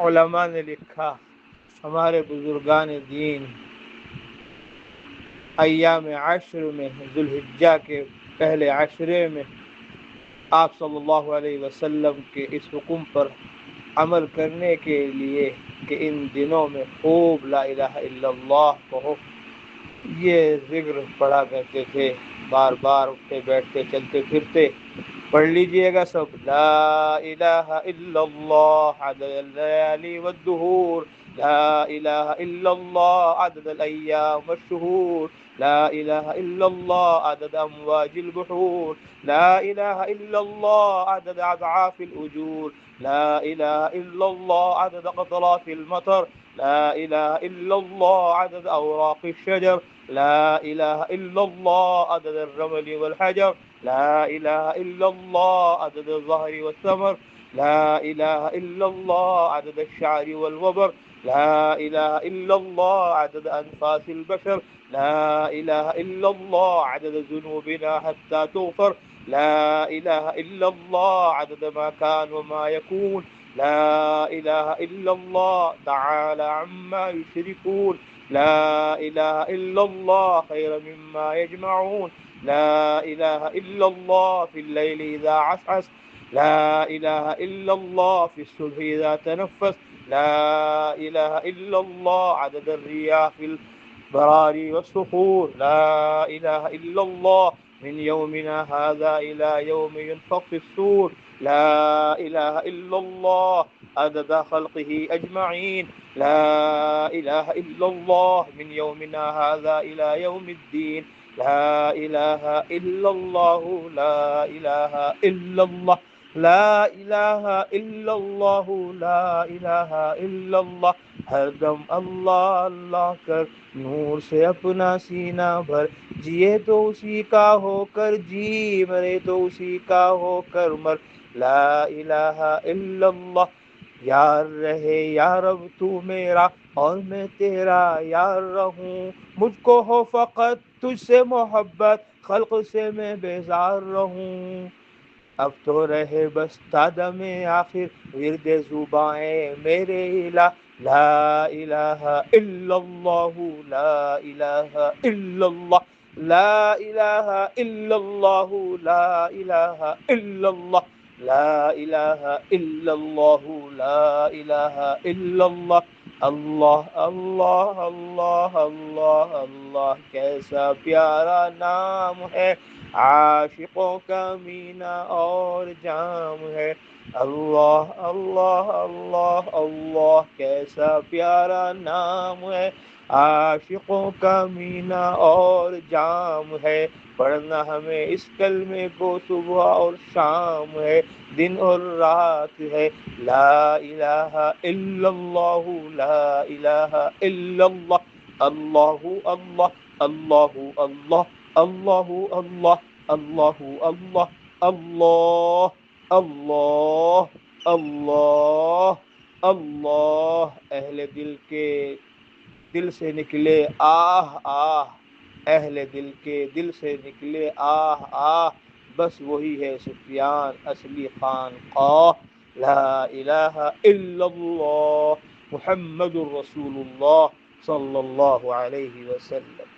علماء نے لکھا، ہمارے بزرگان دین ایام عشر میں، ذوالحجہ کے پہلے عشرے میں آپ صلی اللہ علیہ وسلم کے اس حکم پر عمل کرنے کے لیے کہ ان دنوں میں خوب لا الہ الا اللہ کہو، یہ ذکر پڑھا کرتے تھے، بار بار اٹھتے بیٹھتے چلتے پھرتے پڑھ لیجئے گا سب، لا الہ الا اللہ عدد اللیالی والدہور، لا الہ الا اللہ عدد الایام والشہور، لا الہ الا اللہ عدد امواج البحور، لا الہ الا اللہ عدد اضعاف الاجور، لا الہ الا اللہ عدد قطرات المطر، لا الہ الا اللہ عدد اوراق الشجر، لا الہ الا اللہ عدد الرمل والحجر، لا الہ الا اللہ عدد الظہر والثمر، لا الہ الا اللہ عدد الشعر والوبر، لا الہ الا اللہ عدد انفاس البشر، لا الہ الا اللہ عدد ذنوبنا حتى تغفر، لا الہ الا اللہ عدد ما كان وما يكون، لا الہ الا اللہ تعالی عما يشركون، لا الہ الا اللہ خیر مما يجمعون، لا الہ الا اللہ في الليل اذا عسعس، لا الہ الا اللہ في الصبح اذا تنفس، لا الہ الا اللہ عدد الرياح في البراري والصخور، لا الہ الا اللہ من يومنا هذا الى يوم ينفخ في الصور، لا الہ الا اللہ عدد خلقه اجمعین، لا الہ الا اللہ من يومنا هذا الى يوم الدین، لا الہ الا اللہ، لا الہ الا اللہ، لا الہ الا اللہ، لا الہ الا اللہ، ہر دم اللہ اللہ کر نور سے اپنا سینہ بھر، جیے تو اسی کا ہو کر جی، مرے تو اسی کا ہو کر مر، لا الہ الا اللہ، یار رہے یا رب تو میرا اور میں تیرا یار رہوں، مجھ کو ہو فقط تجھ سے محبت، خلق سے میں بیزار رہوں، اب تو رہے بس تا دم آخر ورد زبائیں میرے الہ، لا الہ الا اللہ، لا الہ الا اللہ، لا الہ الا اللہ، لا الہ الا اللہ، لا الہ الا اللہ، لا الہ الا اللہ، اللہ اللہ اللہ اللہ اللہ، کیسا پیارا نام ہے، عاشقوں کا مینہ اور جام ہے، اللہ اللہ اللہ اللہ، کیسا پیارا نام ہے، عاشقوں کا مینہ اور جام ہے، پڑھنا ہمیں اس کلمے کو صبح اور شام ہے، دن اور رات ہے، لا الہ الا اللہ، لا الہ الا اللہ، اللہ اللہ اللہ اللہ، اللہ اللہ اللہ اللہ، اللہ اللہ اللہ اللہ، اہل دل کے دل سے نکلے آہ آہ، اہل دل کے دل سے نکلے آہ آہ، بس وہی ہے سفیان اصلی خانقاہ، لا الہ الا اللہ محمد الرسول اللہ صلی اللہ علیہ وسلم۔